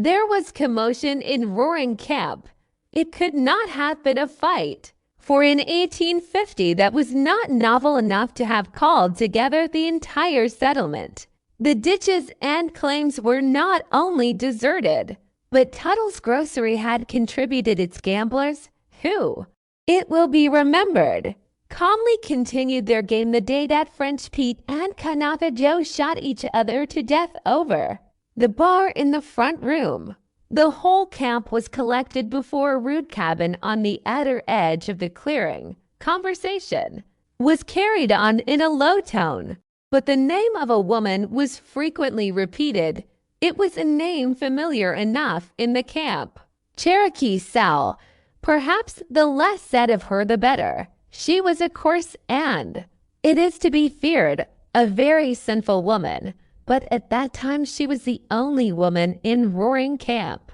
There was commotion in Roaring Camp. It could not have been a fight, for in 1850 that was not novel enough to have called together the entire settlement. The ditches and claims were not only deserted, but Tuttle's grocery had contributed its gamblers, who, it will be remembered, calmly continued their game the day that French Pete and Kanaka Joe shot each other to death over the bar in the front room. The whole camp was collected before a rude cabin on the outer edge of the clearing. Conversation was carried on in a low tone, but the name of a woman was frequently repeated. It was a name familiar enough in the camp. Cherokee Sal. Perhaps the less said of her the better. She was a coarse and, it is to be feared, a very sinful woman. But at that time she was the only woman in Roaring Camp,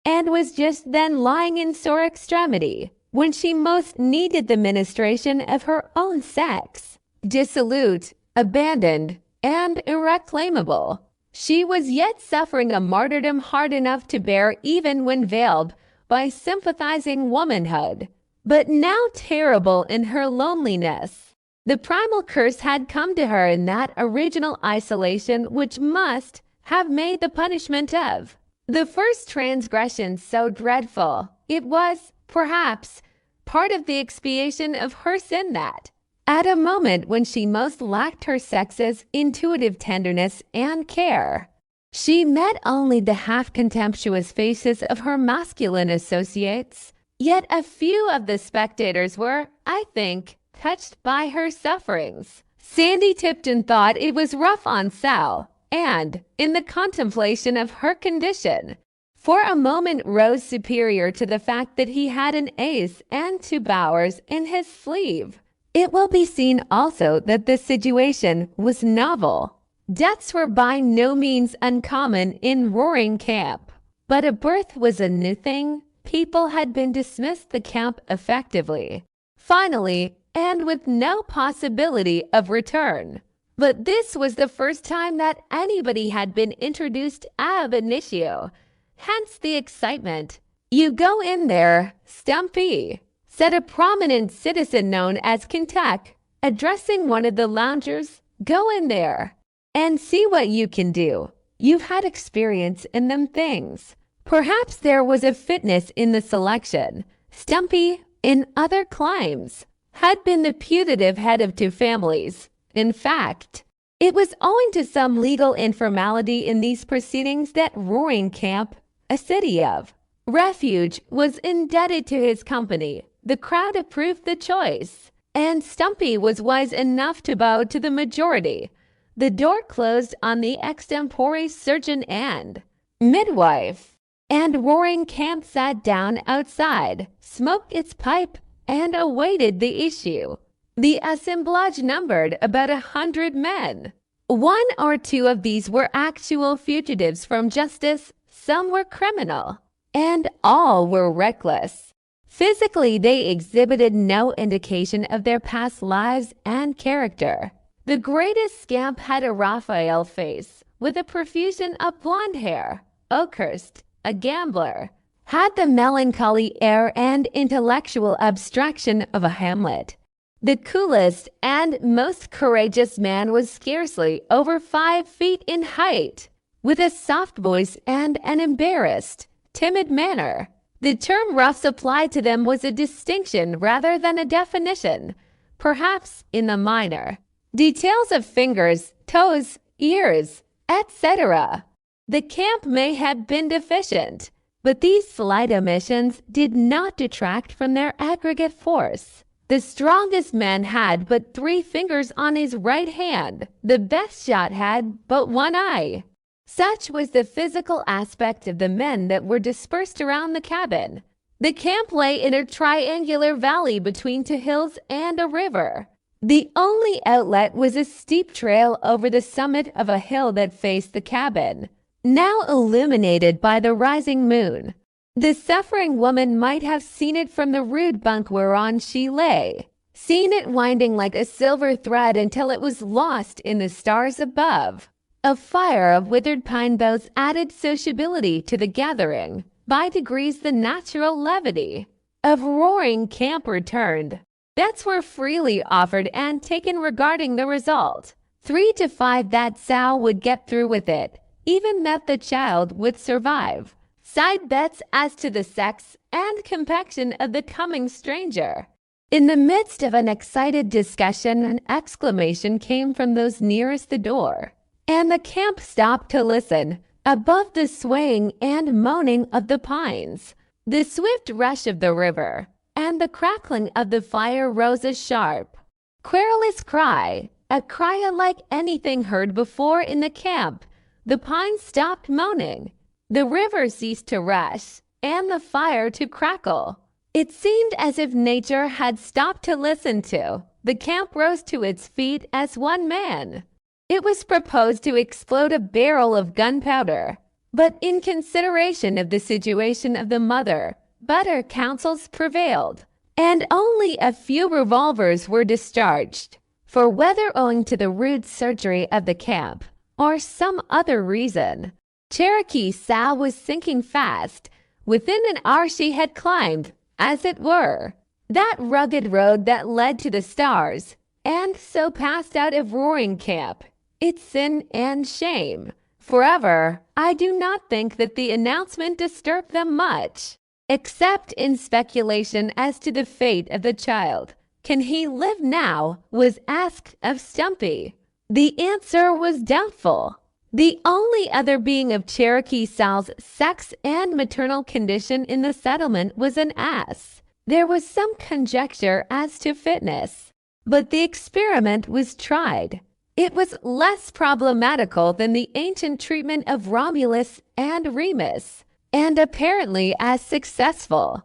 and was just then lying in sore extremity, when she most needed the ministration of her own sex. Dissolute, abandoned, and irreclaimable, she was yet suffering a martyrdom hard enough to bear even when veiled by sympathizing womanhood, but now terrible in her loneliness. The primal curse had come to her in that original isolation which must have made the punishment of the first transgression so dreadful. It was, perhaps, part of the expiation of her sin that, at a moment when she most lacked her sex's intuitive tenderness and care, she met only the half-contemptuous faces of her masculine associates. Yet a few of the spectators were, I think, touched by her sufferings. Sandy Tipton thought it was rough on Sal, and, in the contemplation of her condition, for a moment rose superior to the fact that he had an ace and 2 bowers in his sleeve. It will be seen also that the situation was novel. Deaths were by no means uncommon in Roaring Camp, but a birth was a new thing. People had been dismissed the camp effectively, finally, and with no possibility of return. But this was the first time that anybody had been introduced ab initio, hence the excitement. "You go in there, Stumpy," said a prominent citizen known as Kentuck, addressing one of the loungers. "Go in there and see what you can do. You've had experience in them things." Perhaps there was a fitness in the selection. Stumpy, in other climes, had been the putative head of 2 families. In fact, it was owing to some legal informality in these proceedings that Roaring Camp, a city of refuge, was indebted to his company. The crowd approved the choice, and Stumpy was wise enough to bow to the majority. The door closed on the extempore surgeon and midwife, and Roaring Camp sat down outside, smoked its pipe, and awaited the issue. The assemblage numbered about 100 men. 1 or 2 of these were actual fugitives from justice, some were criminal, and all were reckless. Physically, they exhibited no indication of their past lives and character. The greatest scamp had a Raphael face, with a profusion of blonde hair. Oakhurst, a gambler, had the melancholy air and intellectual abstraction of a Hamlet. The coolest and most courageous man was scarcely over 5 feet in height, with a soft voice and an embarrassed, timid manner. The term roughs applied to them was a distinction rather than a definition, perhaps in the minor details of fingers, toes, ears, etc. The camp may have been deficient, but these slight omissions did not detract from their aggregate force. The strongest man had but 3 fingers on his right hand. The best shot had but 1 eye. Such was the physical aspect of the men that were dispersed around the cabin. The camp lay in a triangular valley between 2 hills and a river. The only outlet was a steep trail over the summit of a hill that faced the cabin, now illuminated by the rising moon. The suffering woman might have seen it from the rude bunk whereon she lay, seen it winding like a silver thread until it was lost in the stars above. A fire of withered pine boughs added sociability to the gathering. By degrees, the natural levity of roaring camp returned. Bets were freely offered and taken regarding the result. 3 to 5 that Sal would get through with it, even that the child would survive. Side bets as to the sex and complexion of the coming stranger. In the midst of an excited discussion, an exclamation came from those nearest the door, and the camp stopped to listen. Above the swaying and moaning of the pines, the swift rush of the river, and the crackling of the fire rose a sharp, querulous cry, a cry unlike anything heard before in the camp. The pines stopped moaning, the river ceased to rush, and the fire to crackle. It seemed as if nature had stopped to listen to. The camp rose to its feet as one man. It was proposed to explode a barrel of gunpowder, but in consideration of the situation of the mother, better counsels prevailed, and only a few revolvers were discharged. For whether owing to the rude surgery of the camp, or some other reason, Cherokee Sal was sinking fast. Within an hour she had climbed, as it were, that rugged road that led to the stars, and so passed out of Roaring Camp, its sin and shame, forever. I do not think that the announcement disturbed them much, except in speculation as to the fate of the child. Can he live now? Was asked of Stumpy. The answer was doubtful. The only other being of Cherokee Sal's sex and maternal condition in the settlement was an ass. There was some conjecture as to fitness, but the experiment was tried. It was less problematical than the ancient treatment of Romulus and Remus, and apparently as successful.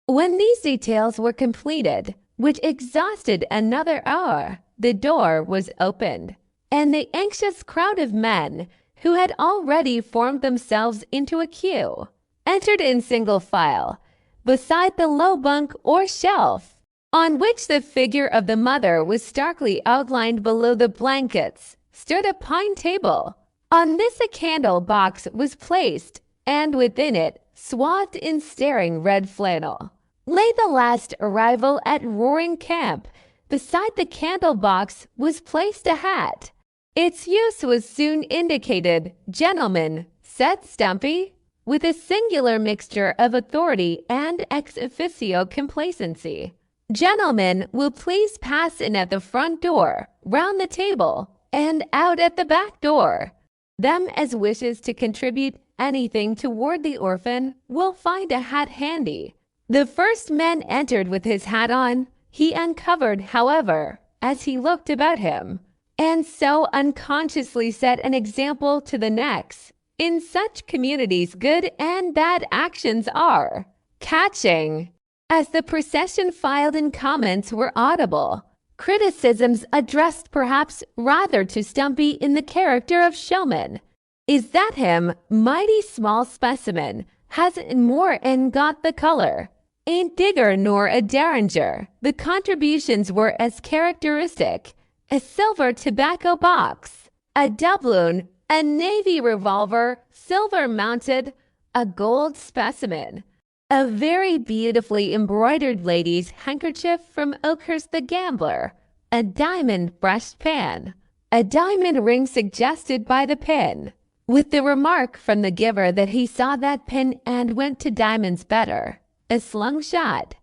When these details were completed, which exhausted another hour, the door was opened, and the anxious crowd of men, who had already formed themselves into a queue, entered in single file, beside the low bunk or shelf, on which the figure of the mother was starkly outlined. Below the blankets stood a pine table. On this a candle box was placed, and within it, swathed in staring red flannel, lay the last arrival at Roaring Camp. Beside the candle box was placed a hat. Its use was soon indicated. "Gentlemen," said Stumpy, with a singular mixture of authority and ex officio complacency, "gentlemen will please pass in at the front door, round the table, and out at the back door. Them as wishes to contribute anything toward the orphan will find a hat handy." The first man entered with his hat on. He uncovered, however, as he looked about him, and so unconsciously set an example to the next. In such communities, good and bad actions are catching. As the procession filed in, comments were audible, criticisms addressed perhaps rather to Stumpy in the character of showman. "Is that him? Mighty small specimen. Hasn't more and got the color. Ain't digger nor a derringer." The contributions were as characteristic: a silver tobacco box, a doubloon, a navy revolver, silver mounted, a gold specimen, a very beautifully embroidered lady's handkerchief from Oakhurst the gambler, a diamond brushed pan, a diamond ring suggested by the pin, with the remark from the giver that he saw that pin and went to diamonds better, a slung shot,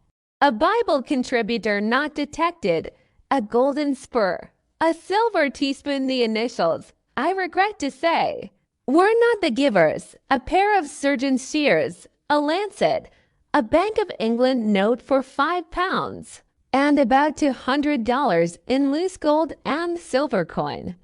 a Bible contributor not detected, a golden spur, a silver teaspoon, the initials, I regret to say, were not the givers, a pair of surgeon's shears, a lancet, a Bank of England note for £5, and about $200 in loose gold and silver coin.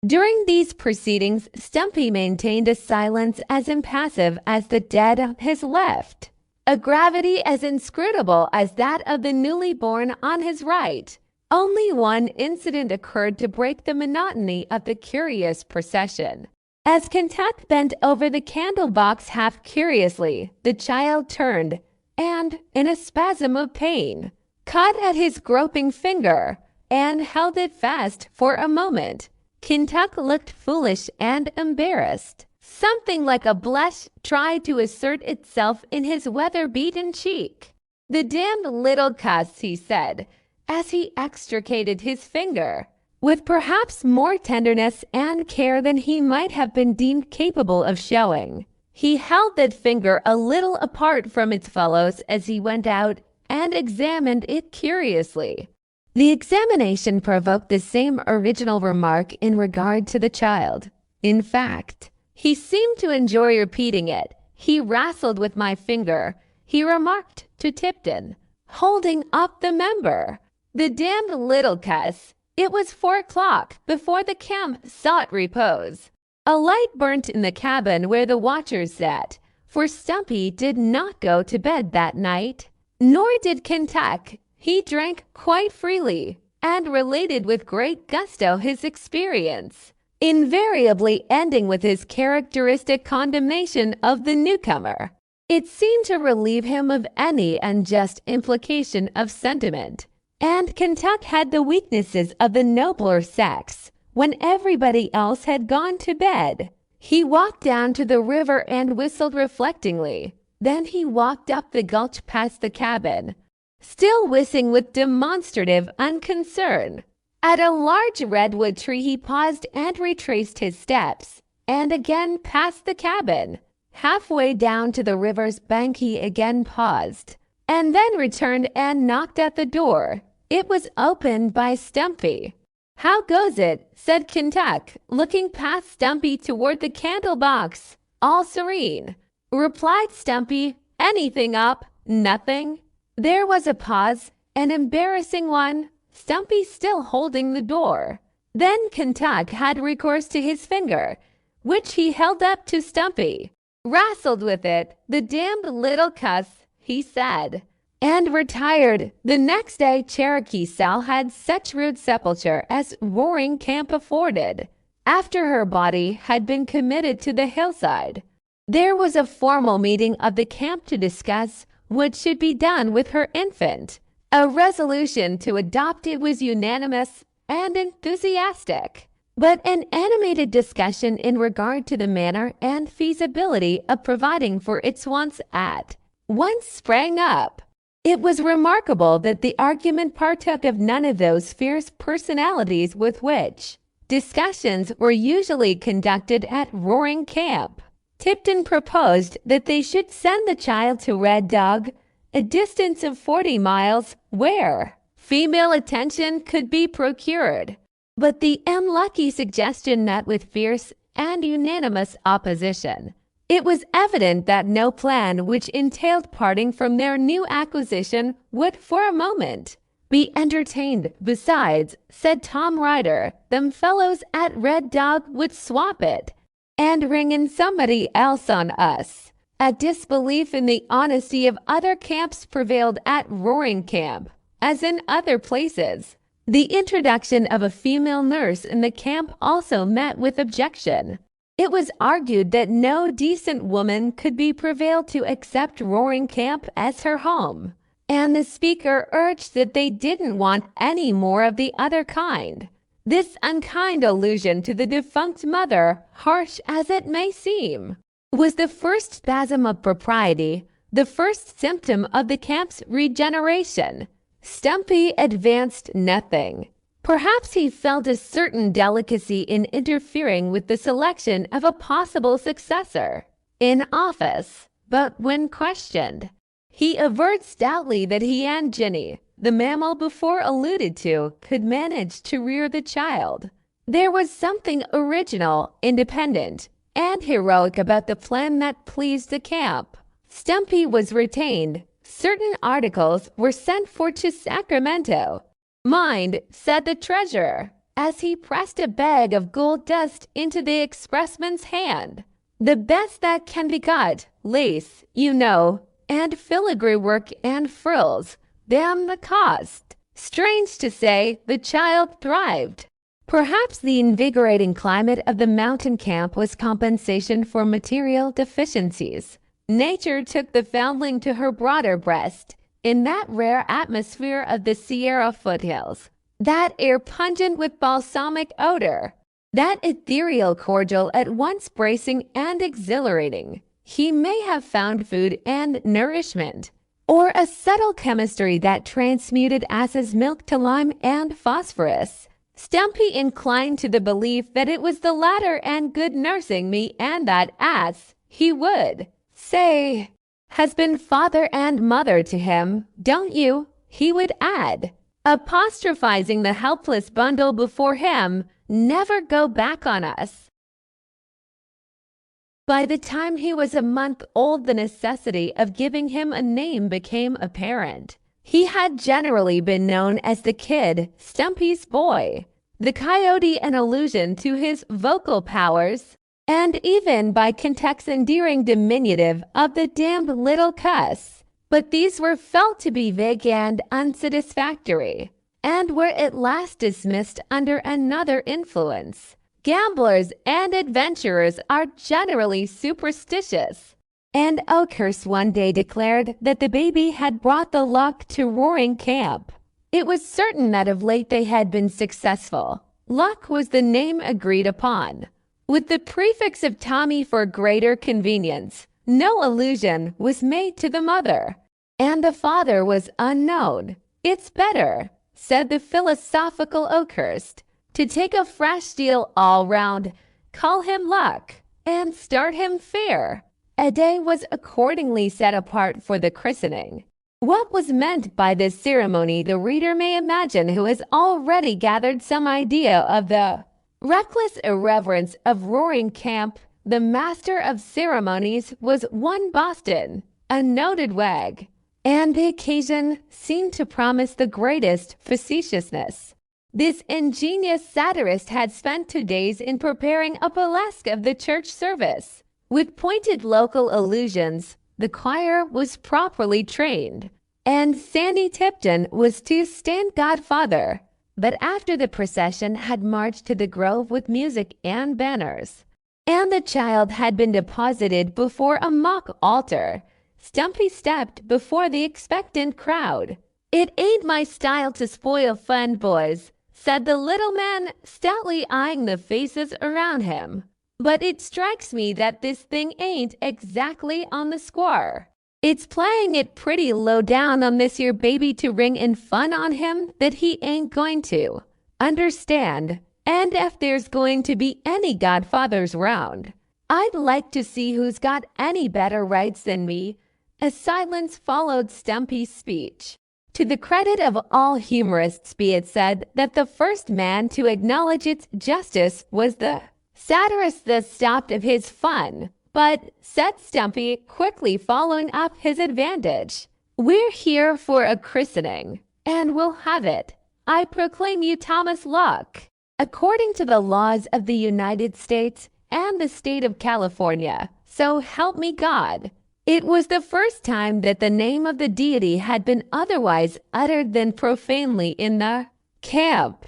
During these proceedings, Stumpy maintained a silence as impassive as the dead on his left, a gravity as inscrutable as that of the newly born on his right. Only one incident occurred to break the monotony of the curious procession. As Content bent over the candle box half curiously, the child turned, and, in a spasm of pain, caught at his groping finger. and held it fast for a moment. Kentuck looked foolish and embarrassed. Something like a blush tried to assert itself in his weather-beaten cheek. "The damned little cuss," he said, as he extricated his finger. With perhaps more tenderness and care than he might have been deemed capable of showing, he held that finger a little apart from its fellows as he went out and examined it curiously. The examination provoked the same original remark in regard to the child. In fact, he seemed to enjoy repeating it. "He wrestled with my finger," he remarked to Tipton, holding up the member. "The damned little cuss." It was 4 o'clock before the camp sought repose. A light burnt in the cabin where the watchers sat, for Stumpy did not go to bed that night. Nor did Kentuck. He drank quite freely and related with great gusto his experience, invariably ending with his characteristic condemnation of the newcomer. It seemed to relieve him of any unjust implication of sentiment, and Kentuck had the weaknesses of the nobler sex. When everybody else had gone to bed, he walked down to the river and whistled reflectingly. Then he walked up the gulch past the cabin, still whistling with demonstrative unconcern. At a large redwood tree he paused and retraced his steps, and again passed the cabin. Halfway down to the river's bank he again paused, and then returned and knocked at the door. It was opened by Stumpy. "How goes it?" said Kentuck, looking past Stumpy toward the candle box. "All serene," replied Stumpy. "Anything up?" "Nothing." There was a pause, an embarrassing one, Stumpy still holding the door. Then Kentuck had recourse to his finger, which he held up to Stumpy. "Wrestled with it, the damned little cuss," he said, and retired. The next day Cherokee Sal had such rude sepulture as Roaring Camp afforded. After her body had been committed to the hillside, there was a formal meeting of the camp to discuss what should be done with her infant. A resolution to adopt it was unanimous and enthusiastic, but an animated discussion in regard to the manner and feasibility of providing for its wants at once sprang up. It was remarkable that the argument partook of none of those fierce personalities with which discussions were usually conducted at Roaring Camp. Tipton proposed that they should send the child to Red Dog, a distance of 40 miles, where female attention could be procured. But the unlucky suggestion met with fierce and unanimous opposition. It was evident that no plan which entailed parting from their new acquisition would for a moment be entertained. "Besides," said Tom Ryder, "them fellows at Red Dog would swap it and ring in somebody else on us." A disbelief in the honesty of other camps prevailed at Roaring Camp, as in other places. The introduction of a female nurse in the camp also met with objection. It was argued that no decent woman could be prevailed to accept Roaring Camp as her home, and the speaker urged that they didn't want any more of the other kind. This unkind allusion to the defunct mother, harsh as it may seem, was the first spasm of propriety, the first symptom of the camp's regeneration. Stumpy advanced nothing. Perhaps he felt a certain delicacy in interfering with the selection of a possible successor in office, but when questioned, he averred stoutly that he and Jenny, the mammal before alluded to, could manage to rear the child. There was something original, independent, and heroic about the plan that pleased the camp. Stumpy was retained. Certain articles were sent for to Sacramento. "Mind," said the treasurer, as he pressed a bag of gold dust into the expressman's hand. "The best that can be got, lace, you know, and filigree work and frills. Damn the cost." Strange to say, the child thrived. Perhaps the invigorating climate of the mountain camp was compensation for material deficiencies. Nature took the foundling to her broader breast in that rare atmosphere of the Sierra foothills. that air pungent with balsamic odor, that ethereal cordial at once bracing and exhilarating. He may have found food and nourishment, or a subtle chemistry that transmuted ass's milk to lime and phosphorus. Stumpy inclined to the belief that it was the latter and good nursing me, and that ass, he would say, has been father and mother to him, don't you? He would add, apostrophizing the helpless bundle before him, never go back on us. By the time he was a month old, the necessity of giving him a name became apparent. He had generally been known as the kid, Stumpy's boy, the coyote, an allusion to his vocal powers, and even by Kentuck's endearing diminutive of the damned little cuss. But these were felt to be vague and unsatisfactory, and were at last dismissed under another influence. Gamblers and adventurers are generally superstitious, and Oakhurst one day declared that the baby had brought the luck to Roaring Camp. It was certain that of late they had been successful. Luck was the name agreed upon, with the prefix of Tommy for greater convenience. No allusion was made to the mother, and the father was unknown. It's better, said the philosophical Oakhurst, to take a fresh deal all round, call him Luck, and start him fair. A day was accordingly set apart for the christening. What was meant by this ceremony the reader may imagine, who has already gathered some idea of the reckless irreverence of Roaring Camp. The master of ceremonies was one Boston, a noted wag, and the occasion seemed to promise the greatest facetiousness. This ingenious satirist had spent 2 days in preparing a burlesque of the church service. With pointed local allusions, the choir was properly trained, and Sandy Tipton was to stand godfather. But after the procession had marched to the grove with music and banners, and the child had been deposited before a mock altar, Stumpy stepped before the expectant crowd. "It ain't my style to spoil fun, boys," said the little man, stoutly eyeing the faces around him. "But it strikes me that this thing ain't exactly on the square. It's playing it pretty low down on this here baby to ring in fun on him that he ain't going to understand. And if there's going to be any godfathers round, I'd like to see who's got any better rights than me." A silence followed Stumpy's speech. To the credit of all humorists be it said that the first man to acknowledge its justice was the satirist. Thus stopped of his fun, but, said Stumpy, quickly following up his advantage, "We're here for a christening, and we'll have it. I proclaim you Thomas Luck, according to the laws of the United States and the state of California. So help me God." It was the first time that the name of the deity had been otherwise uttered than profanely in the camp.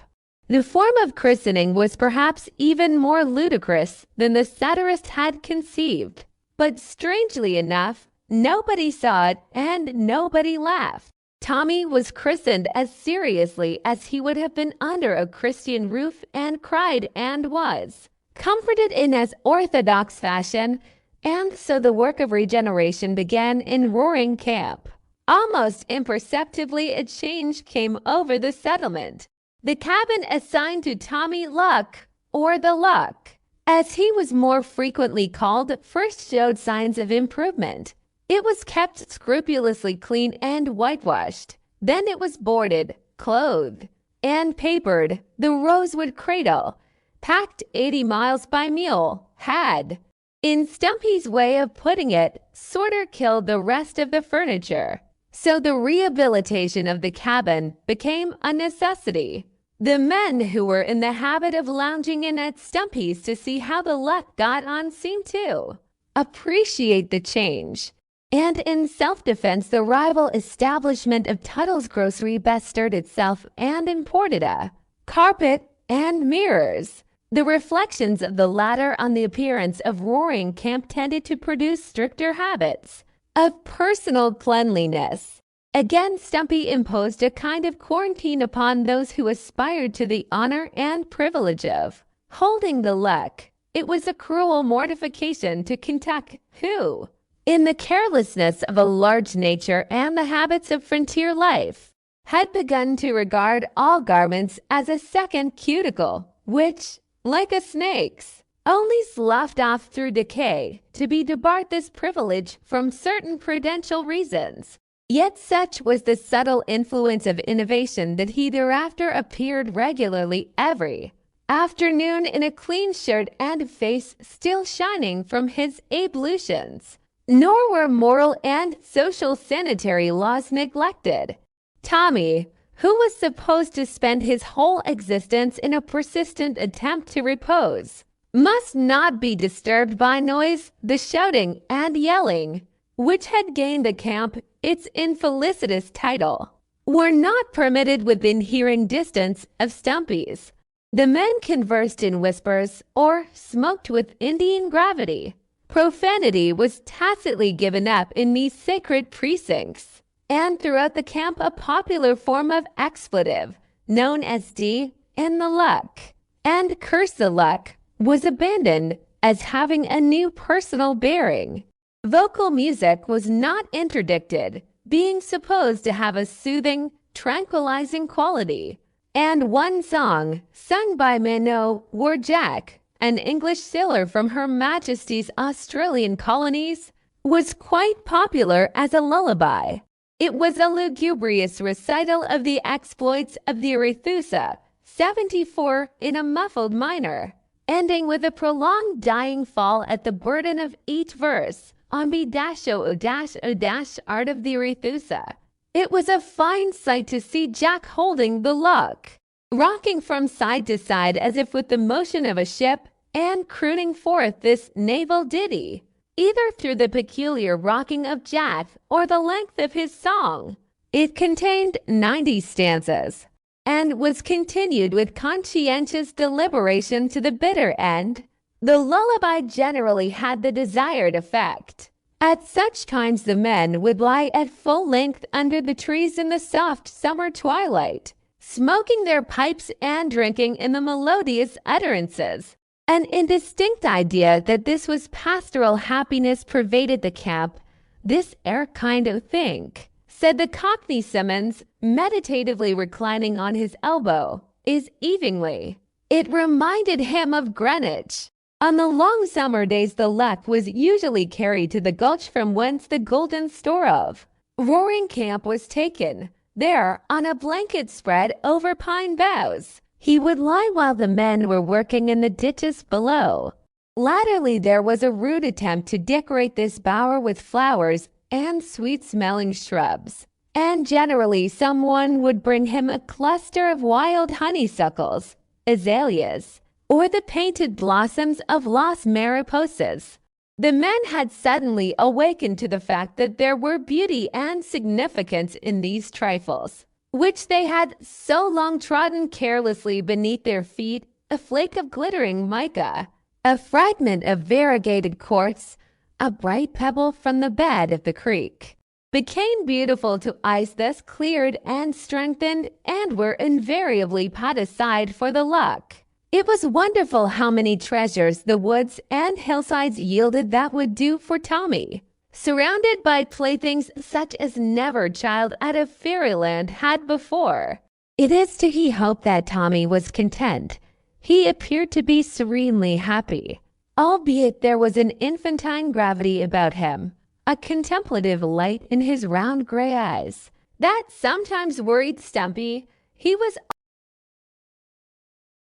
The form of christening was perhaps even more ludicrous than the satirist had conceived, but strangely enough, nobody saw it and nobody laughed. Tommy was christened as seriously as he would have been under a Christian roof, and cried and was comforted in as orthodox fashion. And so the work of regeneration began in Roaring Camp. Almost imperceptibly a change came over the settlement. The cabin assigned to Tommy Luck, or the Luck, as he was more frequently called, first showed signs of improvement. It was kept scrupulously clean and whitewashed. Then it was boarded, clothed, and papered. The rosewood cradle, packed 80 miles by mule, had, in Stumpy's way of putting it, sorter killed the rest of the furniture. So the rehabilitation of the cabin became a necessity. The men who were in the habit of lounging in at Stumpy's to see how the Luck got on seemed to appreciate the change. And in self-defense, the rival establishment of Tuttle's Grocery bestirred itself and imported a carpet and mirrors. The reflections of the latter on the appearance of Roaring Camp tended to produce stricter habits of personal cleanliness, Again, Stumpy imposed a kind of quarantine upon those who aspired to the honor and privilege of holding the luck. It was a cruel mortification to Kentuck, who, in the carelessness of a large nature and the habits of frontier life, had begun to regard all garments as a second cuticle, which, like a snake's, only sloughed off through decay, to be debarred this privilege from certain prudential reasons. Yet such was the subtle influence of innovation that he thereafter appeared regularly every afternoon in a clean shirt and face still shining from his ablutions. Nor were moral and social sanitary laws neglected. Tommy, who was supposed to spend his whole existence in a persistent attempt to repose, must not be disturbed by noise, the shouting and yelling, which had gained the camp its infelicitous title, were not permitted within hearing distance of Stumpy's. The men conversed in whispers or smoked with Indian gravity. Profanity was tacitly given up in these sacred precincts, and throughout the camp a popular form of expletive, known as D and the luck, and curse the luck, was abandoned as having a new personal bearing. Vocal music was not interdicted, being supposed to have a soothing, tranquilizing quality, and one song, sung by Minot Warjack, an English sailor from Her Majesty's Australian colonies, was quite popular as a lullaby. It was a lugubrious recital of the exploits of the Arethusa, 74 in a muffled minor, ending with a prolonged dying fall at the burden of each verse on art of the Arethusa. It was a fine sight to see Jack holding the luck, rocking from side to side as if with the motion of a ship, and crooning forth this naval ditty, either through the peculiar rocking of Jack or the length of his song. It contained 90 stanzas, and was continued with conscientious deliberation to the bitter end. The lullaby generally had the desired effect. At such times the men would lie at full length under the trees in the soft summer twilight, smoking their pipes and drinking in the melodious utterances. An indistinct idea that this was pastoral happiness pervaded the camp. "This air kind of think," said the Cockney Simmons, meditatively reclining on his elbow, "is evenly. It reminded him of Greenwich." On the long summer days the luck was usually carried to the gulch from whence the golden store of Roaring Camp was taken. There, on a blanket spread over pine boughs, he would lie while the men were working in the ditches below. Latterly there was a rude attempt to decorate this bower with flowers and sweet-smelling shrubs, and generally someone would bring him a cluster of wild honeysuckles, azaleas, or the painted blossoms of Las Mariposas. The men had suddenly awakened to the fact that there were beauty and significance in these trifles, which they had so long trodden carelessly beneath their feet. A flake of glittering mica, a fragment of variegated quartz, a bright pebble from the bed of the creek, became beautiful to eyes thus cleared and strengthened, and were invariably put aside for the luck. It was wonderful how many treasures the woods and hillsides yielded that would do for Tommy, surrounded by playthings such as never child out of fairyland had before. It is to be hoped that Tommy was content. He appeared to be serenely happy, albeit there was an infantine gravity about him, a contemplative light in his round gray eyes, that sometimes worried Stumpy. He was